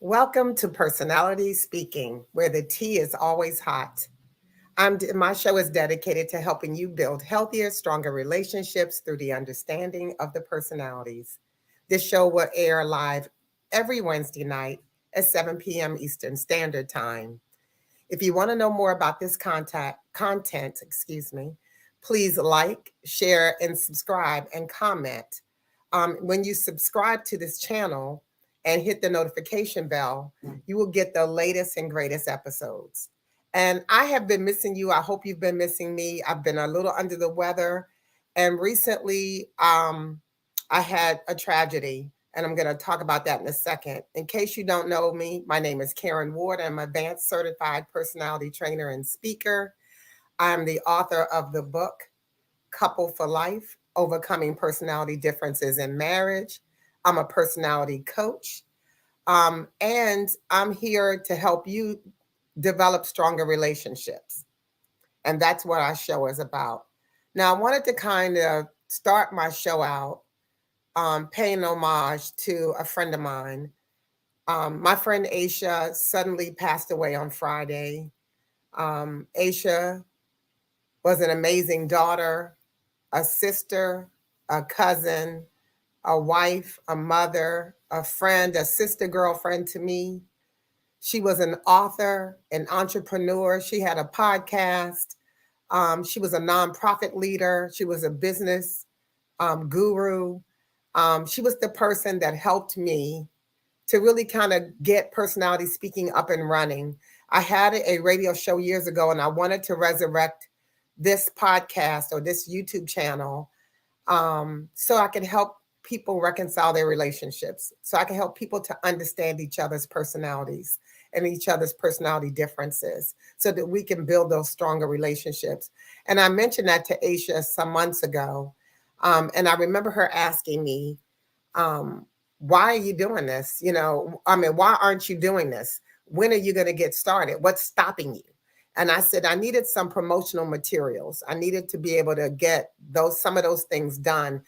Welcome to Personality Speaking, where the tea is always hot. My show is dedicated to helping you build healthier, stronger relationships through the understanding of the personalities. This show will air live every Wednesday night at 7 p.m. Eastern Standard Time. If you want to know more about this content, please like, share, and subscribe and comment. When you subscribe to this channel and hit the notification bell, you will get the latest and greatest episodes. And I have been missing you. I hope you've been missing me. I've been a little under the weather. And recently, I had a tragedy, and I'm going to talk about that in a second. In case you don't know me, my name is Karen Ward. I'm an advanced certified personality trainer and speaker. I'm the author of the book, Couple for Life, Overcoming Personality Differences in Marriage. I'm a personality coach. And I'm here to help you develop stronger relationships. And that's what our show is about. Now, I wanted to kind of start my show out paying homage to a friend of mine. My friend Aisha suddenly passed away on Friday. Aisha was an amazing daughter, a sister, a cousin, a wife, a mother, a friend, a sister girlfriend to me. She was an author, an entrepreneur. She had a podcast. She was a nonprofit leader. She was a business guru. She was the person that helped me to really kind of get personality speaking up and running. I had a radio show years ago, and I wanted to resurrect this podcast or this YouTube channel so I can help people reconcile their relationships, so I can help people to understand each other's personalities and each other's personality differences so that we can build those stronger relationships. And I mentioned that to Aisha some months ago. And I remember her asking me, why are you doing this? Why aren't you doing this? When are you going to get started? What's stopping you? And I said, I needed some promotional materials. I needed to be able to get some of those things done.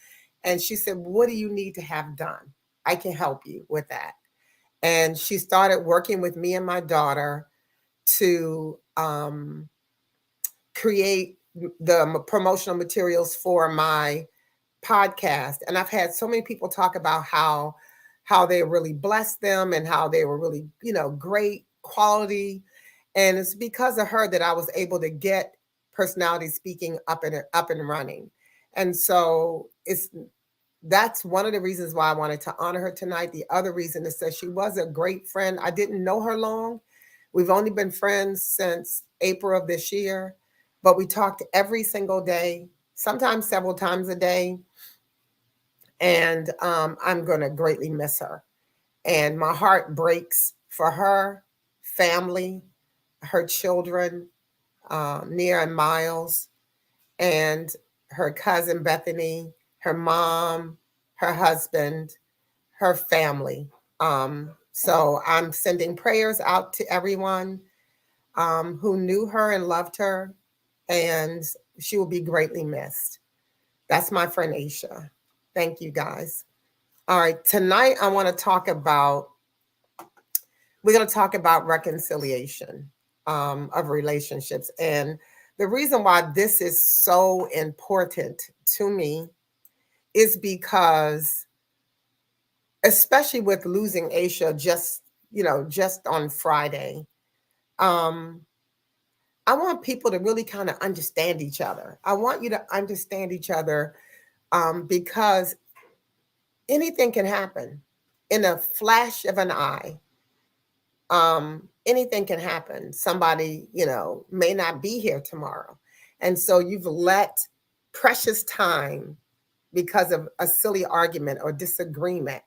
And she said, what do you need to have done? I can help you with that. And she started working with me and my daughter to create the promotional materials for my podcast. And I've had so many people talk about how they really blessed them and how they were really, great quality. And it's because of her that I was able to get personality speaking up and running. And so that's one of the reasons why I wanted to honor her tonight. The other reason is that she was a great friend. I didn't know her long. We've only been friends since April of this year, but we talked every single day, sometimes several times a day. And I'm going to greatly miss her. And my heart breaks for her family, her children, Nia and Miles, and her cousin Bethany, her mom, her husband, her family. So I'm sending prayers out to everyone who knew her and loved her, and she will be greatly missed. That's my friend Aisha. Thank you, guys. All right, tonight we're going to talk about reconciliation of relationships. And the reason why this is so important to me is because, especially with losing Aisha just on Friday, um, I want people to really kind of understand each other. I want you to understand each other because anything can happen in a flash of an eye. Anything can happen. Somebody, may not be here tomorrow. And so you've let precious time because of a silly argument or disagreement,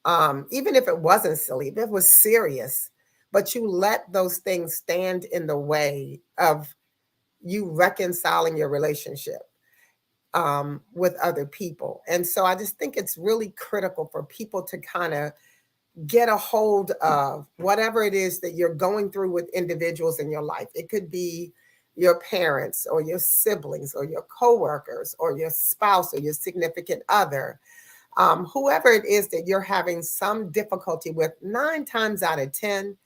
even if it wasn't silly, if it was serious, but you let those things stand in the way of you reconciling your relationship with other people. And so I just think it's really critical for people to kind of get a hold of whatever it is that you're going through with individuals in your life. It could be your parents or your siblings or your coworkers or your spouse or your significant other. Whoever it is that you're having some difficulty with, 9 times out of 10,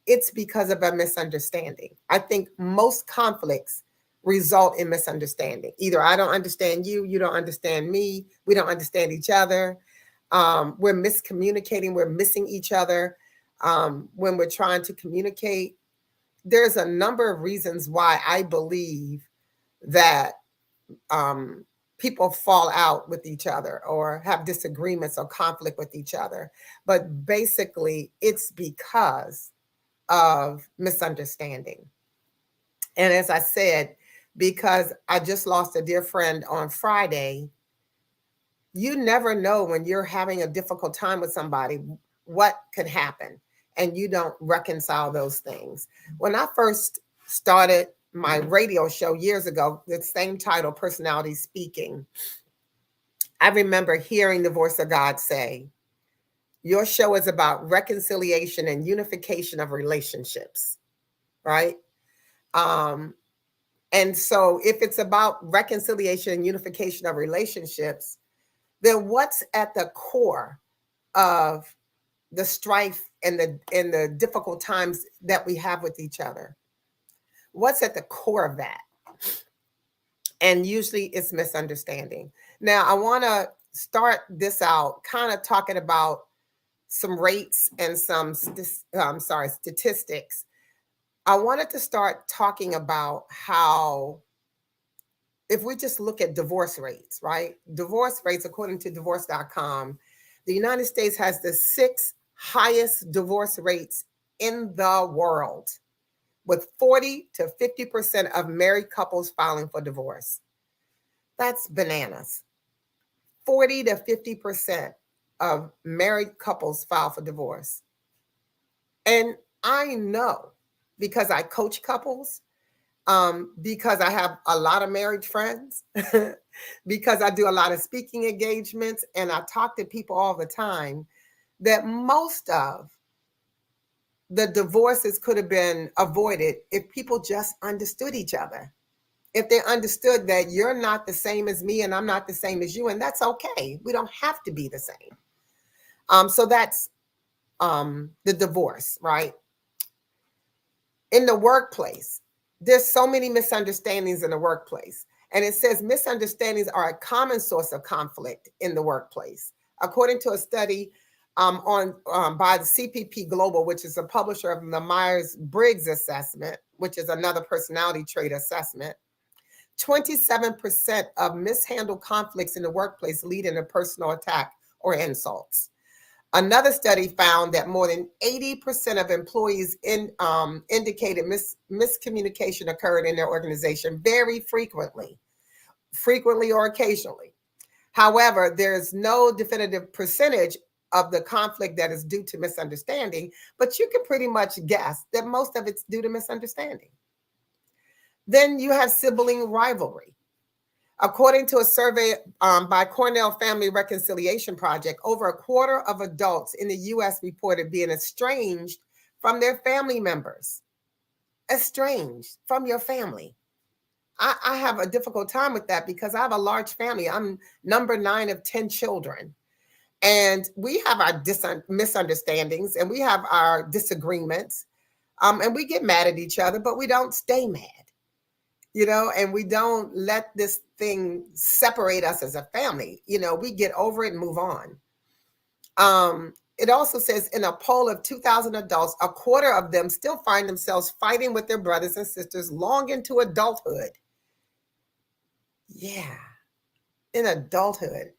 it's because of a misunderstanding. I think most conflicts result in misunderstanding. Either I don't understand you, you don't understand me, we don't understand each other. We're miscommunicating, we're missing each other when we're trying to communicate. There's a number of reasons why I believe that um, people fall out with each other or have disagreements or conflict with each other. But basically, it's because of misunderstanding. And as I said, because I just lost a dear friend on Friday, you never know when you're having a difficult time with somebody what could happen, and you don't reconcile those things. When I first started my radio show years ago, the same title, Personality Speaking, I remember hearing the voice of God say, your show is about reconciliation and unification of relationships, right? Um, and so if it's about reconciliation and unification of relationships, then what's at the core of the strife and the difficult times that we have with each other? What's at the core of that? And usually it's misunderstanding. Now, I want to start this out kind of talking about some rates and some statistics. I wanted to start talking about how, if we just look at divorce rates, right? Divorce rates, according to divorce.com, the United States has the 6th highest divorce rates in the world, with 40 to 50% of married couples filing for divorce. That's bananas. 40 to 50% of married couples file for divorce. And I know, because I coach couples, because I have a lot of married friends, because I do a lot of speaking engagements and I talk to people all the time, that most of the divorces could have been avoided if people just understood each other. If they understood that you're not the same as me and I'm not the same as you, and that's okay. We don't have to be the same. So that's the divorce, right? In the workplace, there's so many misunderstandings in the workplace. And it says misunderstandings are a common source of conflict in the workplace. According to a study by the CPP Global, which is a publisher of the Myers-Briggs assessment, which is another personality trait assessment, 27% of mishandled conflicts in the workplace lead in a personal attack or insults. Another study found that more than 80% of employees indicated miscommunication occurred in their organization very frequently or occasionally. However, there's no definitive percentage of the conflict that is due to misunderstanding, but you can pretty much guess that most of it's due to misunderstanding. Then you have sibling rivalry. According to a survey by Cornell Family Reconciliation Project, over a quarter of adults in the US reported being estranged from their family members. Estranged from your family. I have a difficult time with that because I have a large family. I'm number 9 of 10 children. And we have our misunderstandings and we have our disagreements. And we get mad at each other, but we don't stay mad. And we don't let this thing separate us as a family. We get over it and move on. It also says in a poll of 2,000 adults, a quarter of them still find themselves fighting with their brothers and sisters long into adulthood. Yeah, in adulthood.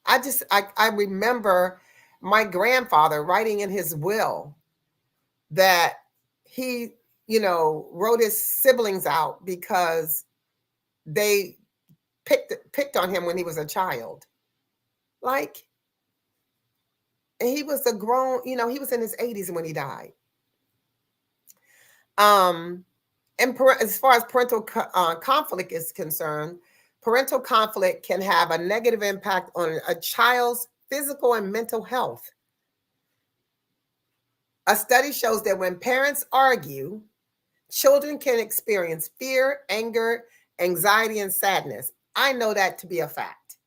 I remember my grandfather writing in his will that he, wrote his siblings out because they picked on him when he was a child. Like, and he was a grown, he was in his 80s when he died. And as far as parental conflict is concerned, parental conflict can have a negative impact on a child's physical and mental health. A study shows that when parents argue, children can experience fear, anger, anxiety, and sadness. I know that to be a fact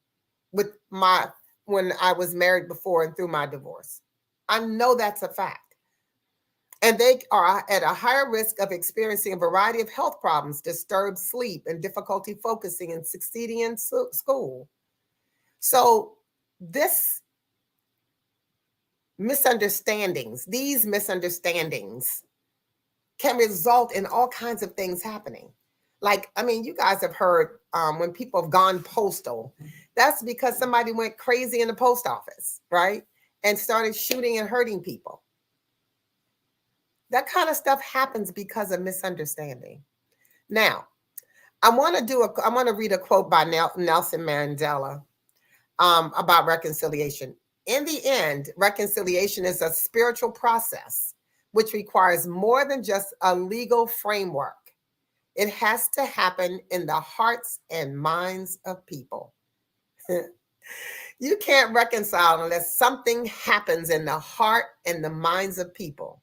with my when I was married before and through my divorce. I know that's a fact. And they are at a higher risk of experiencing a variety of health problems, disturbed sleep, and difficulty focusing and succeeding in school. So, these misunderstandings can result in all kinds of things happening. Like, I mean, you guys have heard when people have gone postal, that's because somebody went crazy in the post office, right? And started shooting and hurting people. That kind of stuff happens because of misunderstanding. Now, I want to read a quote by Nelson Mandela about reconciliation. In the end, reconciliation is a spiritual process which requires more than just a legal framework. It has to happen in the hearts and minds of people. You can't reconcile unless something happens in the heart and the minds of people.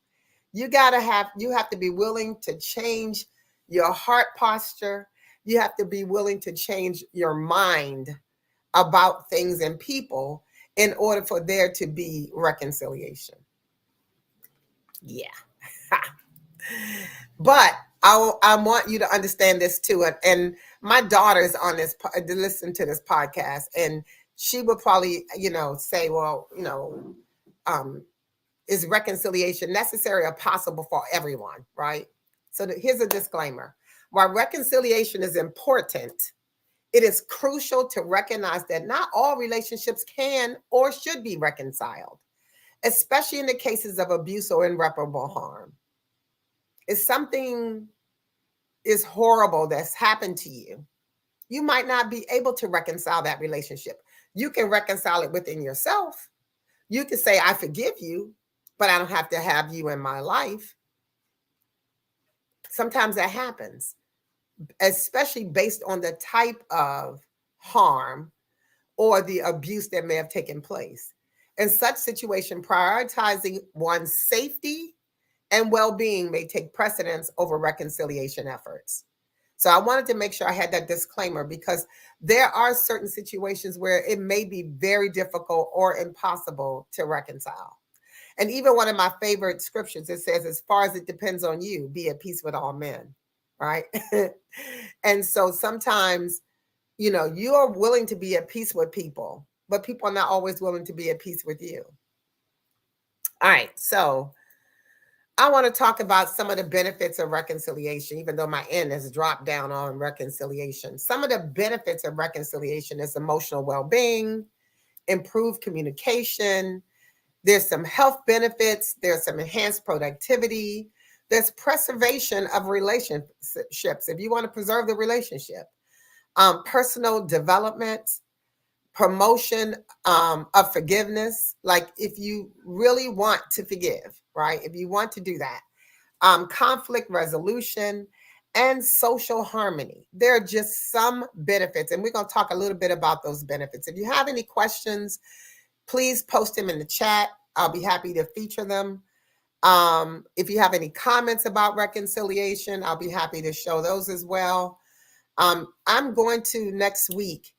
You have to be willing to change your heart posture. You have to be willing to change your mind about things and people in order for there to be reconciliation. Yeah. But I want you to understand this too. And my daughter's on this, to listen to this podcast, and she would probably, say, well, um, is reconciliation necessary or possible for everyone, right? So here's a disclaimer. While reconciliation is important, it is crucial to recognize that not all relationships can or should be reconciled, especially in the cases of abuse or irreparable harm. If something is horrible that's happened to you, you might not be able to reconcile that relationship. You can reconcile it within yourself. You can say, I forgive you, but I don't have to have you in my life. Sometimes that happens, especially based on the type of harm or the abuse that may have taken place. In such situation, prioritizing one's safety and well-being may take precedence over reconciliation efforts. So I wanted to make sure I had that disclaimer because there are certain situations where it may be very difficult or impossible to reconcile. And even one of my favorite scriptures, it says, as far as it depends on you, be at peace with all men, right? And so sometimes, you are willing to be at peace with people, but people are not always willing to be at peace with you. All right, so I want to talk about some of the benefits of reconciliation, even though my end has dropped down on reconciliation. Some of the benefits of reconciliation is emotional well-being, improved communication. There's some health benefits. There's some enhanced productivity. There's preservation of relationships if you want to preserve the relationship. Personal development, promotion of forgiveness. Like if you really want to forgive, right? If you want to do that, conflict resolution, and social harmony. There are just some benefits, and we're going to talk a little bit about those benefits. If you have any questions, please post them in the chat. I'll be happy to feature them. If you have any comments about reconciliation, I'll be happy to show those as well. I'm going to next week,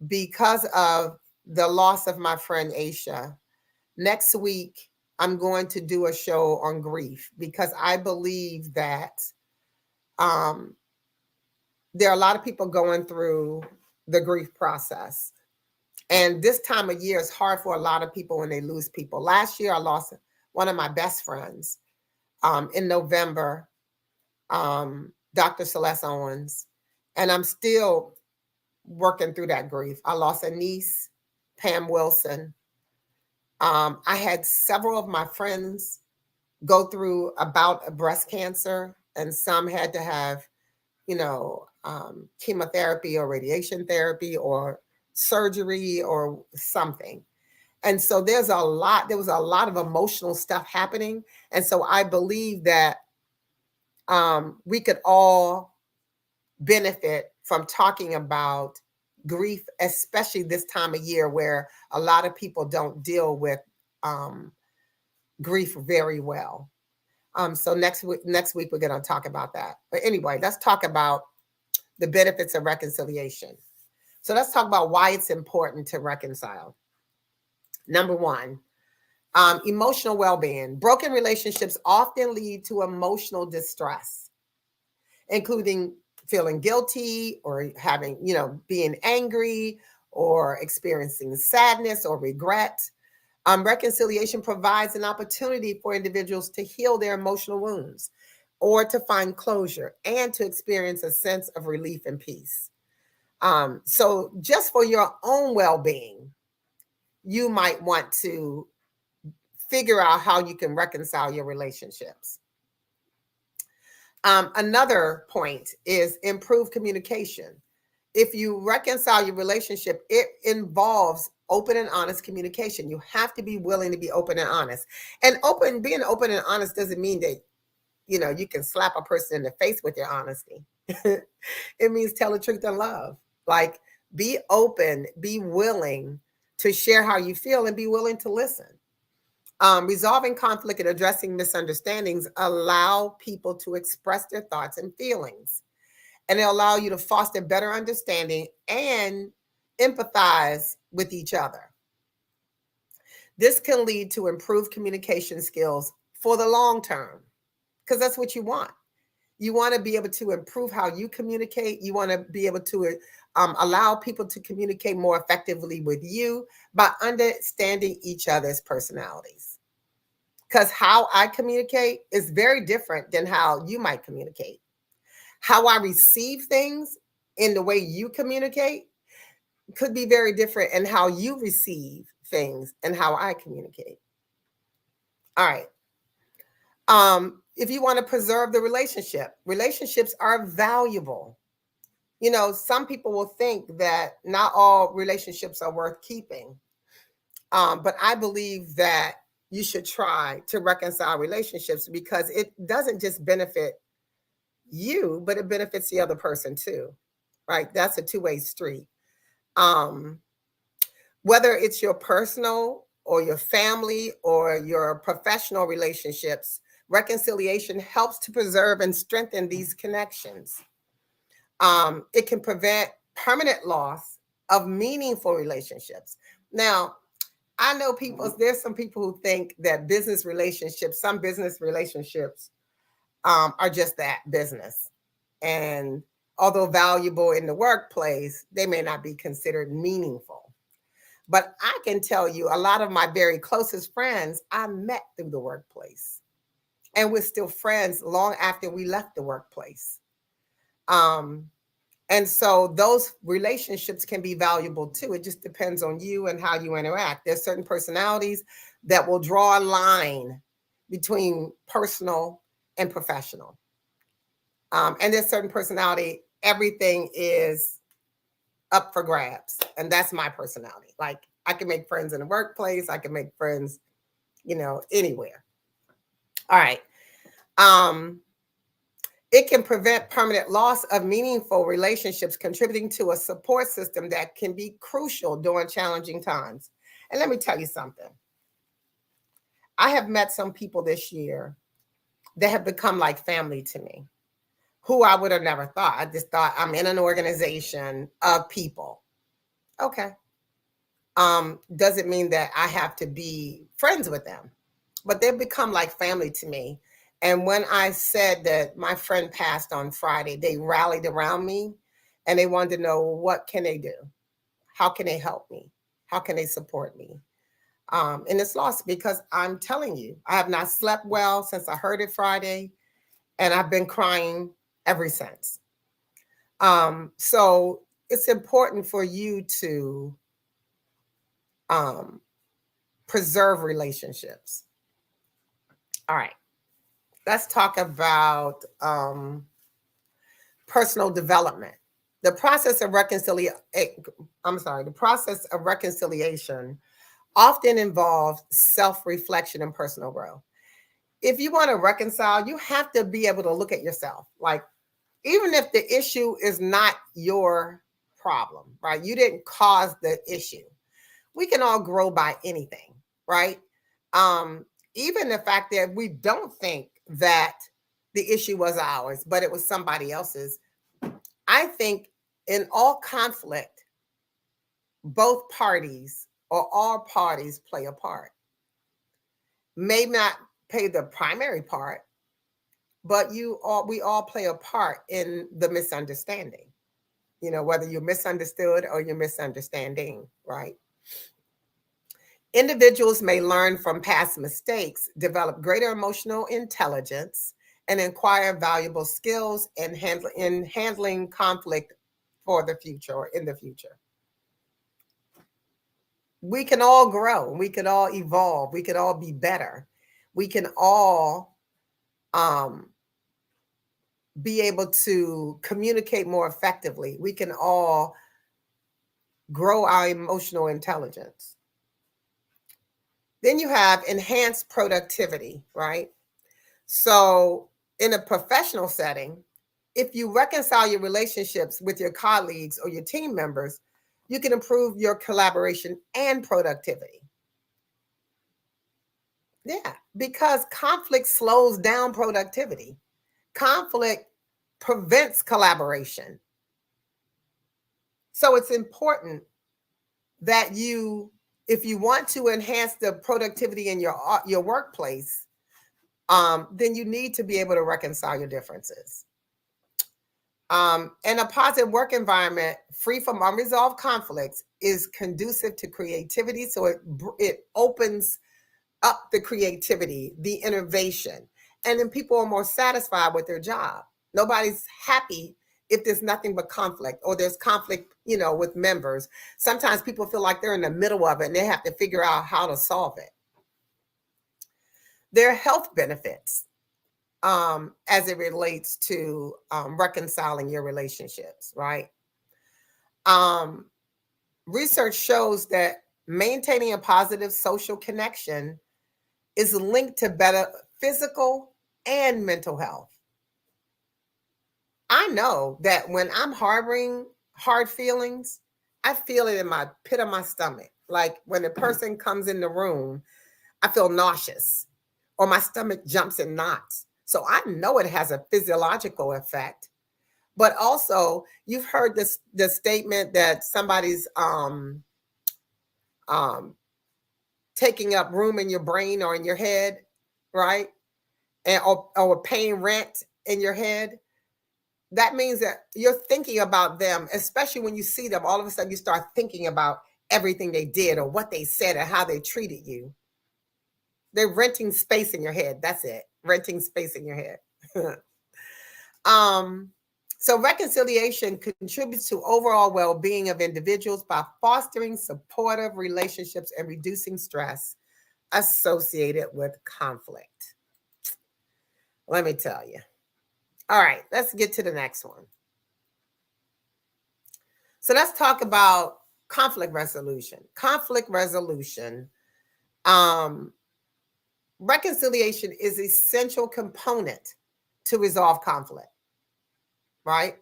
because of the loss of my friend Aisha, next week, I'm going to do a show on grief because I believe that there are a lot of people going through the grief process. And this time of year is hard for a lot of people when they lose people. Last year, I lost one of my best friends in November, Dr. Celeste Owens. And I'm still working through that grief. I lost a niece, Pam Wilson. I had several of my friends go through a bout of breast cancer, and some had to have, chemotherapy or radiation therapy or surgery or something. And so there was a lot of emotional stuff happening. And so I believe that we could all benefit from talking about grief, especially this time of year where a lot of people don't deal with grief very well. So next week we're going to talk about that. But anyway, let's talk about the benefits of reconciliation. So let's talk about why it's important to reconcile. Number one, emotional well-being. Broken relationships often lead to emotional distress, including feeling guilty or having, being angry or experiencing sadness or regret. Reconciliation provides an opportunity for individuals to heal their emotional wounds or to find closure and to experience a sense of relief and peace. So, just for your own well being, you might want to figure out how you can reconcile your relationships. Another point is improve communication. If you reconcile your relationship, it involves open and honest communication. You have to be willing to be open and honest. And being open and honest doesn't mean that, you can slap a person in the face with your honesty. It means tell the truth in love. Like, be open, be willing to share how you feel, and be willing to listen. Resolving conflict and addressing misunderstandings allow people to express their thoughts and feelings, and they allow you to foster better understanding and empathize with each other. This can lead to improved communication skills for the long term, because that's what you want. You want to be able to improve how you communicate. You want to be able to allow people to communicate more effectively with you by understanding each other's personalities. Because how I communicate is very different than how you might communicate. How I receive things in the way you communicate could be very different, and how you receive things and how I communicate. All right. If you want to preserve the relationship, relationships are valuable. Some people will think that not all relationships are worth keeping. But I believe that you should try to reconcile relationships, because it doesn't just benefit you, but it benefits the other person too, right? That's a two-way street. Um, whether it's your personal or your family or your professional relationships, reconciliation helps to preserve and strengthen these connections. It can prevent permanent loss of meaningful relationships. Now, I know there's some people who think that some business relationships are just that, business. And although valuable in the workplace, they may not be considered meaningful. But I can tell you, a lot of my very closest friends I met through the workplace. And we're still friends long after we left the workplace. Um, and so those relationships can be valuable too. It just depends on you and how you interact. There's certain personalities that will draw a line between personal and professional. And there's certain personality, everything is up for grabs. And that's my personality. Like, I can make friends in the workplace, I can make friends, anywhere. All right. Um, It can prevent permanent loss of meaningful relationships, contributing to a support system that can be crucial during challenging times. And let me tell you something. I have met some people this year that have become like family to me, who I would have never thought. I just thought I'm in an organization of people. Okay. Doesn't mean that I have to be friends with them, but they've become like family to me. And when I said that my friend passed on Friday, they rallied around me and they wanted to know, what can they do? How can they help me? How can they support me? And it's lost, because I'm telling you, I have not slept well since I heard it Friday, and I've been crying ever since. So it's important for you to um, preserve relationships. All right, let's talk about personal development. The process of reconciliation, the process of reconciliation often involves self-reflection and personal growth. If you want to reconcile, you have to be able to look at yourself. Like, even if the issue is not your problem, right? You didn't cause the issue. We can all grow by anything, right? Um, Even the fact that we don't think that the issue was ours, but it was somebody else's. I think in all conflict, both parties or all parties play a part. May not play the primary part, but we all play a part in the misunderstanding. Whether you're misunderstood or you're misunderstanding, right? Individuals may learn from past mistakes, develop greater emotional intelligence, and acquire valuable skills in handling conflict for the future or in the future. We can all grow. We could all evolve. We could all be better. We can all be able to communicate more effectively. We can all grow our emotional intelligence. Then you have enhanced productivity, right? So, in a professional setting, if you reconcile your relationships with your colleagues or your team members, you can improve your collaboration and productivity. Yeah, because conflict slows down productivity. Conflict prevents collaboration. So it's important that if you want to enhance the productivity in your workplace, then you need to be able to reconcile your differences. And a positive work environment free from unresolved conflicts is conducive to creativity. So it opens up the creativity, the innovation, and then people are more satisfied with their job. Nobody's happy if there's nothing but conflict, or there's conflict, with members. Sometimes people feel like they're in the middle of it and they have to figure out how to solve it. There are health benefits as it relates to reconciling your relationships, right? Research shows that maintaining a positive social connection is linked to better physical and mental health. I know that when I'm harboring hard feelings, I feel it in my pit of my stomach. Like when a person comes in the room, I feel nauseous or my stomach jumps in knots. So I know it has a physiological effect. But also, you've heard the statement that somebody's taking up room in your brain or in your head, right? Or paying rent in your head. That means that you're thinking about them, especially when you see them. All of a sudden, you start thinking about everything they did or what they said or how they treated you. They're renting space in your head. That's it. Renting space in your head. So reconciliation contributes to overall well-being of individuals by fostering supportive relationships and reducing stress associated with conflict. Let me tell you. All right, let's get to the next one. So let's talk about conflict resolution. Conflict resolution. Reconciliation is an essential component to resolve conflict, right?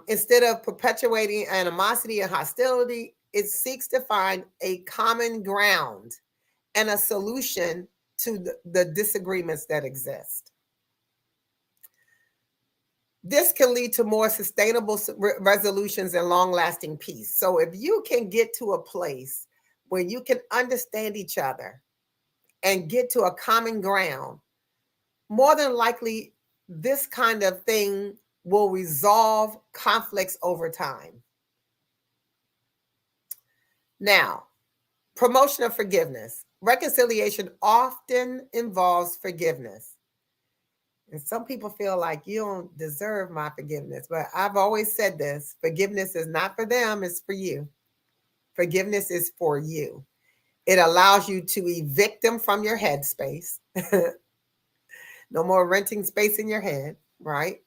Instead of perpetuating animosity and hostility, it seeks to find a common ground and a solution to the disagreements that exist. This can lead to more sustainable resolutions and long-lasting peace. So if you can get to a place where you can understand each other and get to a common ground, more than likely this kind of thing will resolve conflicts over time. Now, promotion of forgiveness. Reconciliation often involves forgiveness. And some people feel like you don't deserve my forgiveness. But I've always said this: forgiveness is not for them, it's for you. Forgiveness is for you. It allows you to evict them from your headspace. No more renting space in your head, right?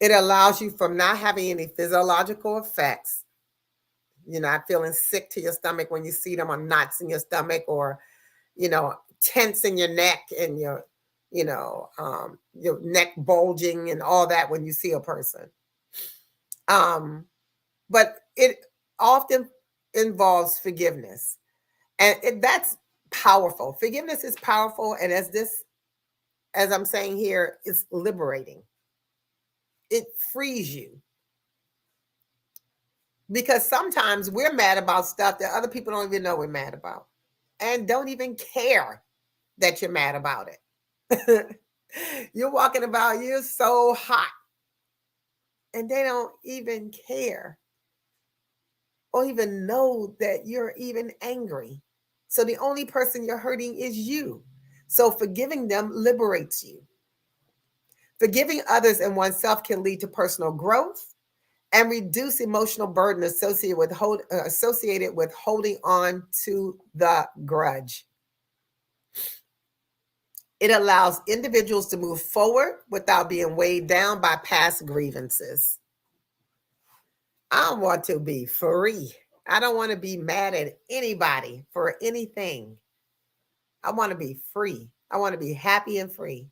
It allows you from not having any physiological effects. You're not feeling sick to your stomach when you see them, or knots in your stomach, or, tense in your neck and your neck bulging and all that when you see a person. But it often involves forgiveness. And that's powerful. Forgiveness is powerful. And as I'm saying here, it's liberating. It frees you. Because sometimes we're mad about stuff that other people don't even know we're mad about and don't even care that you're mad about it. You're walking about, you're so hot, and they don't even care or even know that you're even angry. So the only person you're hurting is you. So forgiving them liberates you. Forgiving others and oneself can lead to personal growth and reduce emotional burden associated with holding on to the grudge. It allows individuals to move forward without being weighed down by past grievances. I want to be free. I don't want to be mad at anybody for anything. I want to be free. I want to be happy and free.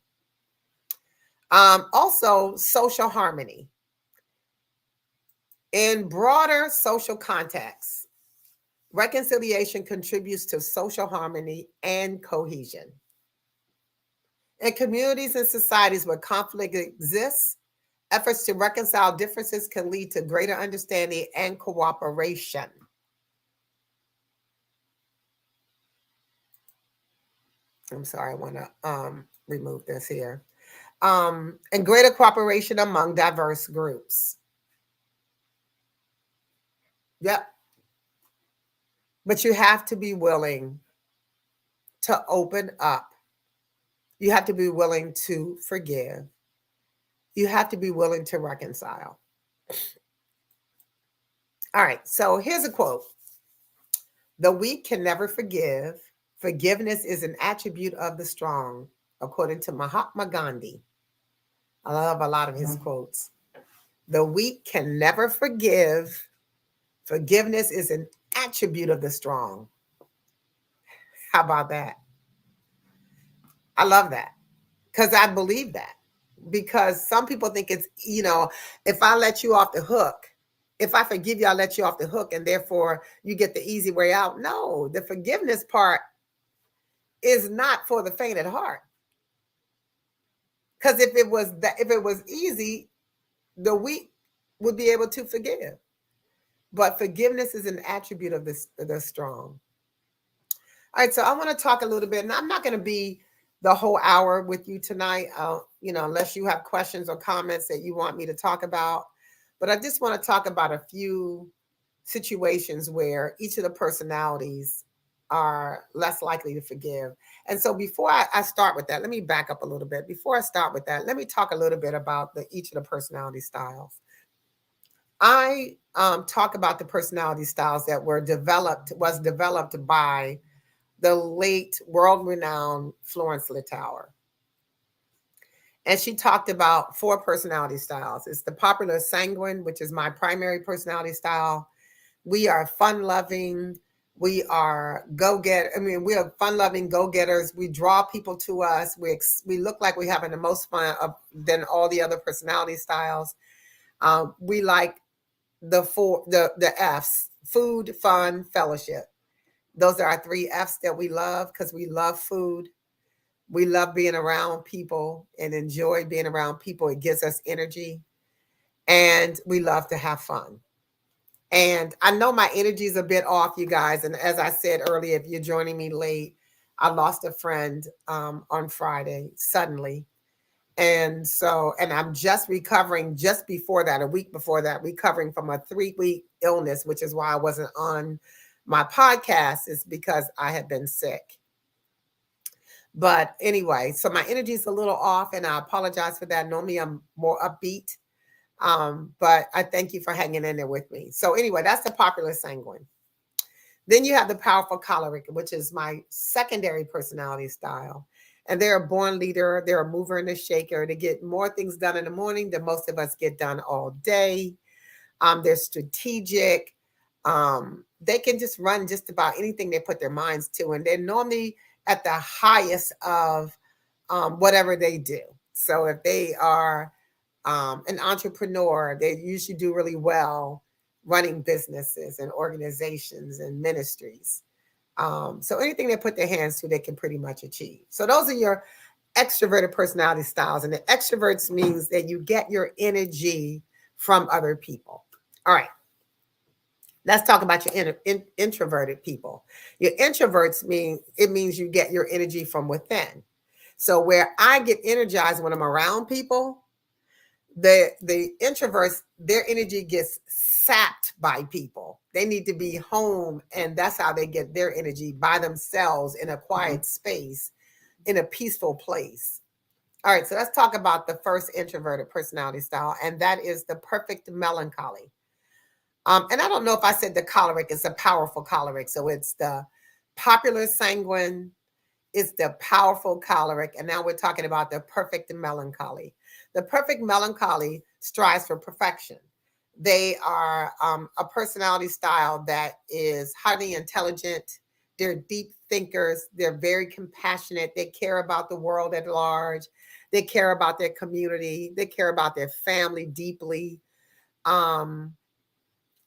Also, social harmony. In broader social contexts, reconciliation contributes to social harmony and cohesion. In communities and societies where conflict exists, efforts to reconcile differences can lead to greater understanding and cooperation. I'm sorry, I want to remove this here. And greater cooperation among diverse groups. Yep. But you have to be willing to open up. You have to be willing to forgive. You have to be willing to reconcile. All right, so here's a quote. The weak can never forgive. Forgiveness is an attribute of the strong, according to Mahatma Gandhi. I love a lot of his quotes. The weak can never forgive. Forgiveness is an attribute of the strong. How about that? I love that because I believe that. Because some people think it's, if I let you off the hook, if I forgive you, I'll let you off the hook and therefore you get the easy way out. No, the forgiveness part is not for the faint at heart. Because if it was easy, the weak would be able to forgive. But forgiveness is an attribute of the strong. All right, so I want to talk a little bit, and I'm not going to be the whole hour with you tonight, unless you have questions or comments that you want me to talk about. But I just want to talk about a few situations where each of the personalities are less likely to forgive. And so before I start with that, let me back up a little bit. Before I start with that, let me talk a little bit about each of the personality styles. I talk about the personality styles that was developed by the late world-renowned Florence Littauer. And she talked about 4 personality styles. It's the popular sanguine, which is my primary personality style. We are fun-loving. We are go-getter. I mean, we are fun-loving go-getters. We draw people to us. We look like we're having the most fun than all the other personality styles. We like the F's: food, fun, fellowship. Those are our 3 F's that we love because we love food. We love being around people and enjoy being around people. It gives us energy. And we love to have fun. And I know my energy is a bit off, you guys. And as I said earlier, if you're joining me late, I lost a friend on Friday suddenly. And I'm just recovering just before that, a week before that, recovering from a 3-week illness, which is why I wasn't on my podcast, is because I had been sick. But anyway, so my energy is a little off and I apologize for that. Normally I'm more upbeat. But I thank you for hanging in there with me. So anyway, that's the popular sanguine. Then you have the powerful choleric, which is my secondary personality style. And they're a born leader. They're a mover and a shaker. They get more things done in the morning than most of us get done all day. They're strategic. They can just run just about anything they put their minds to. And they're normally at the highest of whatever they do. So if they are an entrepreneur, they usually do really well running businesses and organizations and ministries. So anything they put their hands to, they can pretty much achieve. So those are your extroverted personality styles. And the extroverts means that you get your energy from other people. All right. Let's talk about your introverted people. Your introverts means you get your energy from within. So where I get energized when I'm around people, the introverts, their energy gets sapped by people. They need to be home, and that's how they get their energy, by themselves in a quiet space, in a peaceful place. All right, so let's talk about the first introverted personality style, and that is the perfect melancholy. And I don't know if I said the choleric is a powerful choleric. So it's the popular sanguine, it's the powerful choleric, and now we're talking about the perfect melancholy. The perfect melancholy strives for perfection. They are a personality style that is highly intelligent. They're deep thinkers. They're very compassionate. They care about the world at large. They care about their community. They care about their family deeply. Um,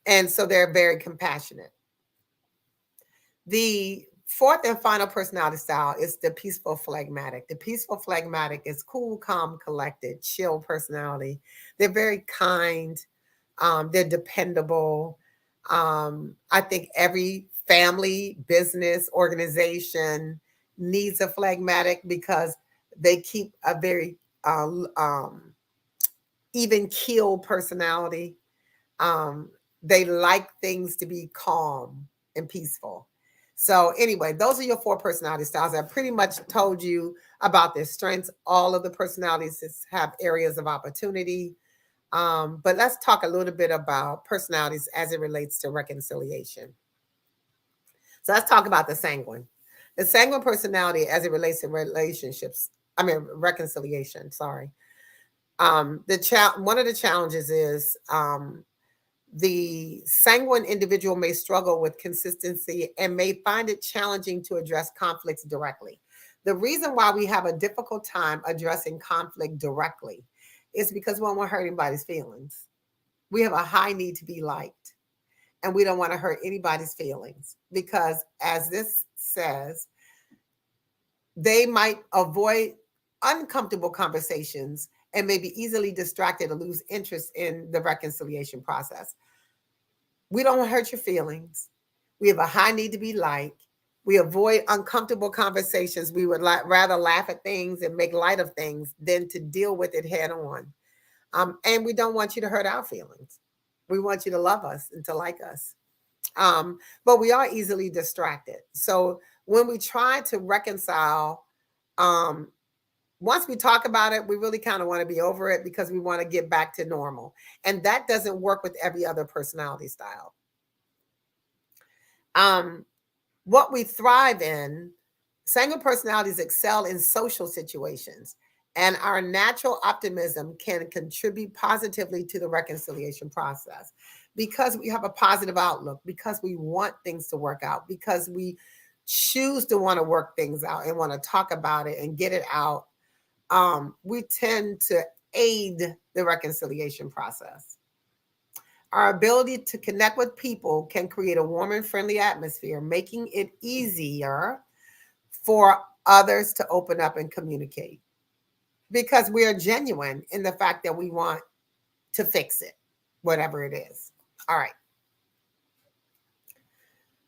and so they're very compassionate. The fourth and final personality style is the peaceful phlegmatic. The peaceful phlegmatic is cool, calm, collected, chill personality. They're very kind. They're dependable. I think every family, business, organization needs a phlegmatic because they keep a very even keel personality. um, they like things to be calm and peaceful. So, anyway, those are your four personality styles. I pretty much told you about their strengths. All of the personalities have areas of opportunity. But let's talk a little bit about personalities as it relates to reconciliation. So, let's talk about the sanguine. The sanguine personality as it relates to relationships, I mean, reconciliation, sorry. One of the challenges is the sanguine individual may struggle with consistency and may find it challenging to address conflicts directly. The reason why we have a difficult time addressing conflict directly is because we don't want to hurt anybody's feelings. We have a high need to be liked, and we don't want to hurt anybody's feelings because, as this says, they might avoid uncomfortable conversations and may be easily distracted or lose interest in the reconciliation process. We don't hurt your feelings. We have a high need to be liked. We avoid uncomfortable conversations. We would rather laugh at things and make light of things than to deal with it head on. And we don't want you to hurt our feelings. We want you to love us and to like us. But we are easily distracted. So when we try to reconcile, um, once we talk about it, we really kind of want to be over it because we want to get back to normal. And that doesn't work with every other personality style. Um, what we thrive in, sanguine personalities excel in social situations, and our natural optimism can contribute positively to the reconciliation process because we have a positive outlook, because we want things to work out, because we choose to want to work things out and want to talk about it and get it out. We tend to aid the reconciliation process. Our ability to connect with people can create a warm and friendly atmosphere, making it easier for others to open up and communicate because we are genuine in the fact that we want to fix it, whatever it is. All right,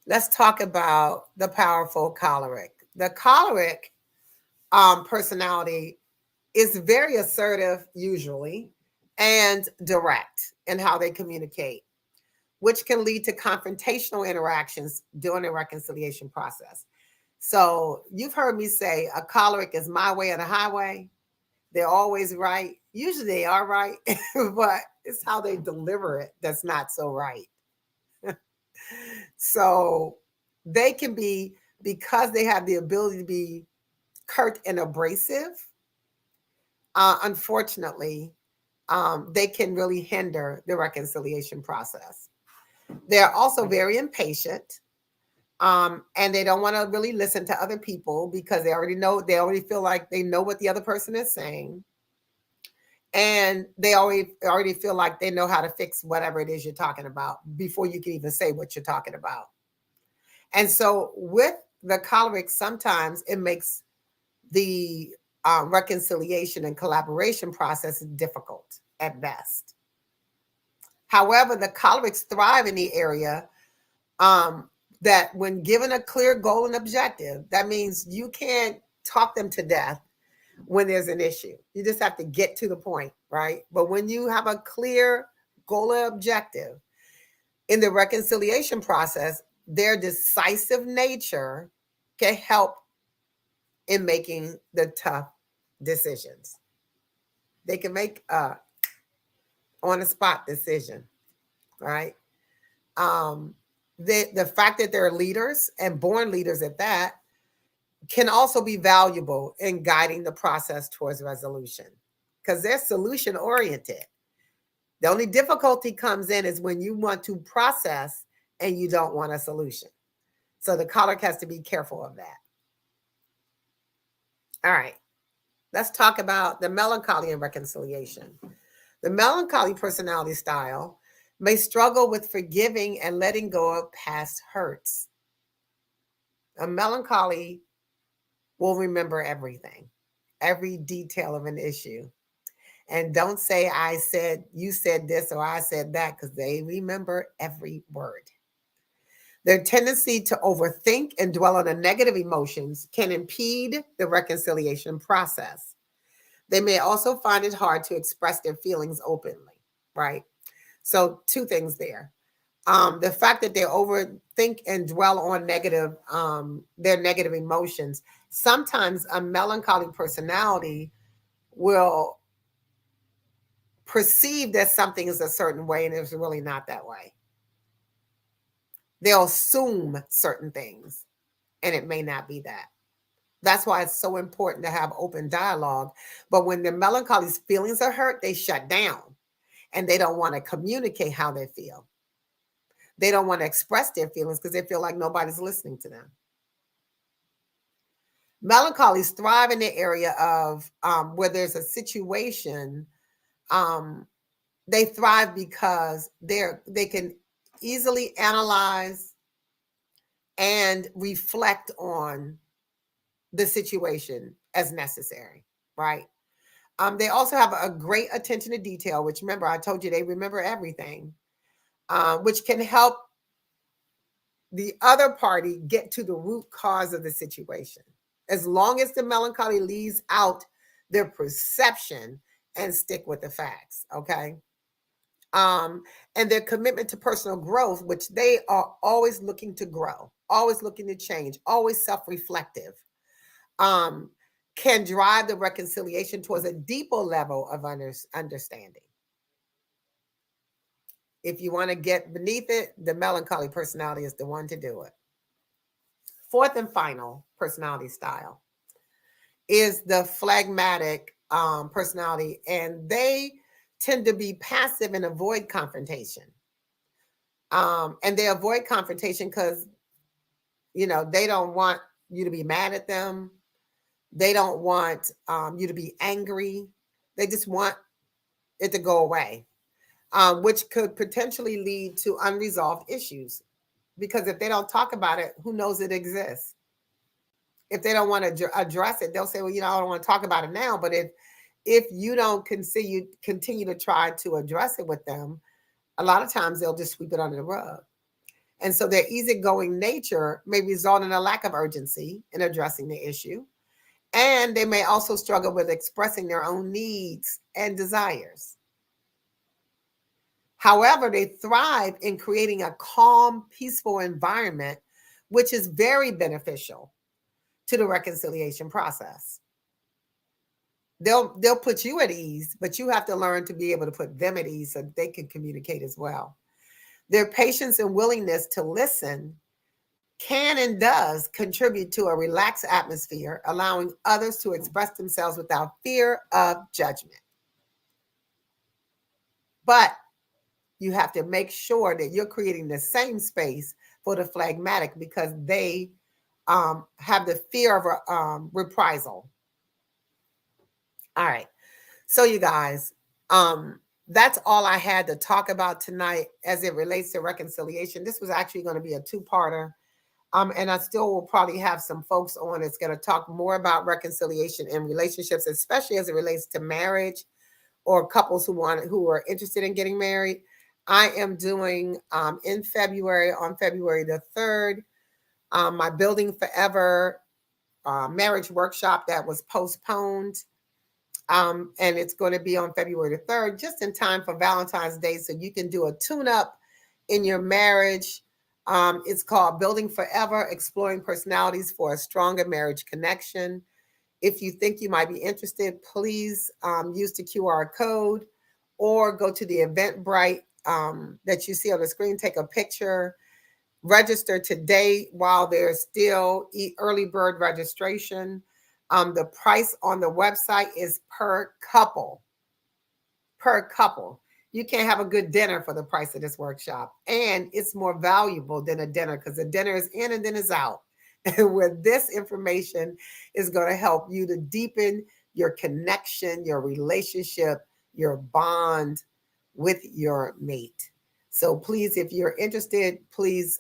let's talk about the powerful choleric. The choleric personality is very assertive, usually, and direct in how they communicate, which can lead to confrontational interactions during the reconciliation process. So you've heard me say a choleric is my way or the highway. They're always right. Usually they are right, but it's how they deliver it that's not so right. So they can be, because they have the ability to be curt and abrasive, unfortunately, they can really hinder the reconciliation process. They're also very impatient, and they don't want to really listen to other people because they already feel like they know what the other person is saying, and they already feel like they know how to fix whatever it is you're talking about before you can even say what you're talking about. And so with the choleric, sometimes it makes the reconciliation and collaboration process difficult at best. However, the cholerics thrive in the area That when given a clear goal and objective, that means you can't talk them to death when there's an issue. You just have to get to the point, right? But when you have a clear goal and objective in the reconciliation process, their decisive nature can help in making the tough decisions. They can make a on the spot decision, right? Um, the fact that they're leaders and born leaders at that can also be valuable in guiding the process towards resolution because they're solution oriented. The only difficulty comes in is when you want to process and you don't want a solution. So the colleague has to be careful of that. All right, let's talk about the melancholy and reconciliation. The melancholy personality style may struggle with forgiving and letting go of past hurts. A melancholy will remember everything, every detail of an issue. And don't say, I said, you said this or I said that, because they remember every word. Their tendency to overthink and dwell on the negative emotions can impede the reconciliation process. They may also find it hard to express their feelings openly, right? So, two things there. The fact that they overthink and dwell on their negative emotions. Sometimes a melancholy personality will perceive that something is a certain way and it's really not that way. They'll assume certain things and it may not be that. That's why it's so important to have open dialogue. But when the melancholy's feelings are hurt, they shut down and they don't want to communicate how they feel. They don't want to express their feelings because they feel like nobody's listening to them. Melancholies thrive in the area of where there's a situation. They thrive because they can easily analyze and reflect on the situation as necessary, right? They also have a great attention to detail, which remember, I told you they remember everything, which can help the other party get to the root cause of the situation. As long as the melancholy leaves out their perception and stick with the facts, okay? And their commitment to personal growth, which they are always looking to grow, always looking to change, always self-reflective, can drive the reconciliation towards a deeper level of understanding. If you want to get beneath it, the melancholy personality is the one to do it. Fourth and final personality style is the phlegmatic personality, and they tend to be passive and avoid confrontation. And they avoid confrontation because, they don't want you to be mad at them. They don't want you to be angry. They just want it to go away, which could potentially lead to unresolved issues. Because if they don't talk about it, who knows it exists? If they don't want to address it, they'll say, well, I don't want to talk about it now. But if you don't continue to try to address it with them, a lot of times they'll just sweep it under the rug. And so their easygoing nature may result in a lack of urgency in addressing the issue. And they may also struggle with expressing their own needs and desires. However, they thrive in creating a calm, peaceful environment, which is very beneficial to the reconciliation process. They'll put you at ease, but you have to learn to be able to put them at ease so they can communicate as well. Their patience and willingness to listen can and does contribute to a relaxed atmosphere, allowing others to express themselves without fear of judgment. But you have to make sure that you're creating the same space for the phlegmatic because they have the fear of reprisal. All right. So you guys, that's all I had to talk about tonight as it relates to reconciliation. This was actually going to be a two-parter. And I still will probably have some folks on that's going to talk more about reconciliation in relationships, especially as it relates to marriage or couples who are interested in getting married. I am doing in February, on February the 3rd, my Building Forever marriage workshop that was postponed. And it's going to be on February the 3rd, just in time for Valentine's Day, so you can do a tune up in your marriage. It's called Building Forever, Exploring Personalities for a Stronger Marriage Connection. If you think you might be interested, please use the QR code or go to the Eventbrite that you see on the screen, take a picture, register today while there's still early bird registration. The price on the website is per couple. Per couple. You can't have a good dinner for the price of this workshop. And it's more valuable than a dinner because the dinner is in and then is out. And where this information is going to help you to deepen your connection, your relationship, your bond with your mate. So please, if you're interested, please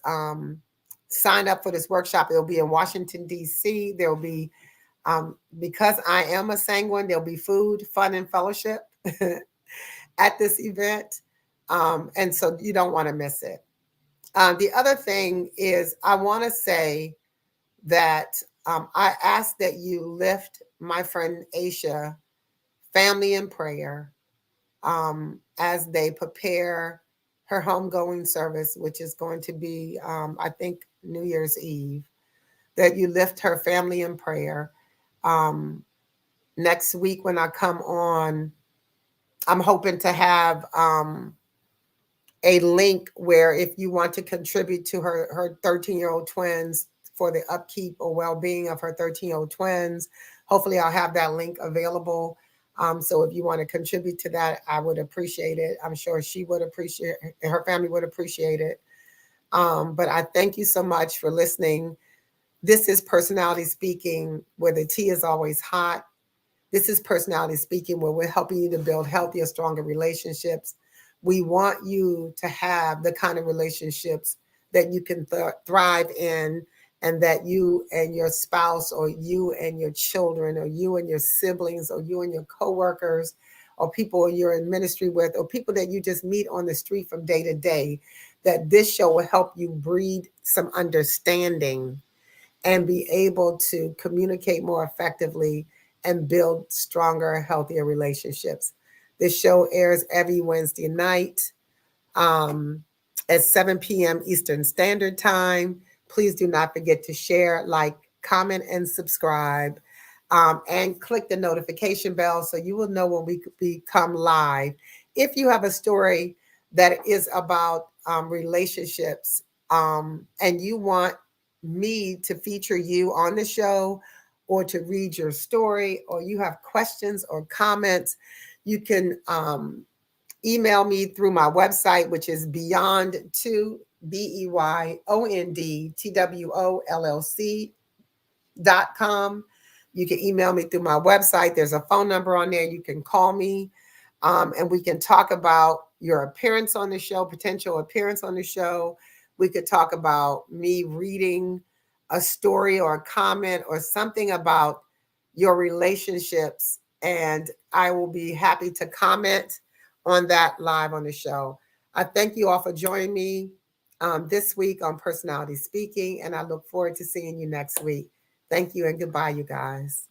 sign up for this workshop. It'll be in Washington, D.C. There'll be, because I am a sanguine, there'll be food, fun, and fellowship at this event. And so you don't want to miss it. The other thing is, I want to say that I ask that you lift my friend Aisha family in prayer as they prepare her homegoing service, which is going to be, I think, New Year's Eve, that you lift her family in prayer. Next week, when I come on, I'm hoping to have a link where if you want to contribute to her 13-year-old twins for the upkeep or well-being of her 13-year-old twins, hopefully I'll have that link available. So if you want to contribute to that, I would appreciate it. I'm sure she would appreciate it, her family would appreciate it. But I thank you so much for listening. This is Personality Speaking, where the tea is always hot. This is Personality Speaking, where we're helping you to build healthier, stronger relationships. We want you to have the kind of relationships that you can thrive in, and that you and your spouse, or you and your children, or you and your siblings, or you and your coworkers, or people you're in ministry with, or people that you just meet on the street from day to day, that this show will help you breed some understanding and be able to communicate more effectively and build stronger, healthier relationships. This show airs every Wednesday night um, at 7 p.m. Eastern Standard Time. Please do not forget to share, like, comment, and subscribe. And click the notification bell so you will know when we become live. If you have a story that is about relationships, and you want me to feature you on the show, or to read your story, or you have questions or comments, you can email me through my website, which is beyond2, BEYONDTWOLLC.com. You can email me through my website. There's a phone number on there. You can call me, and we can talk about your appearance on the show, potential appearance on the show. We could talk about me reading a story or a comment or something about your relationships, and I will be happy to comment on that live on the show. I thank you all for joining me this week on Personality Speaking, and I look forward to seeing you next week. Thank you and goodbye, you guys.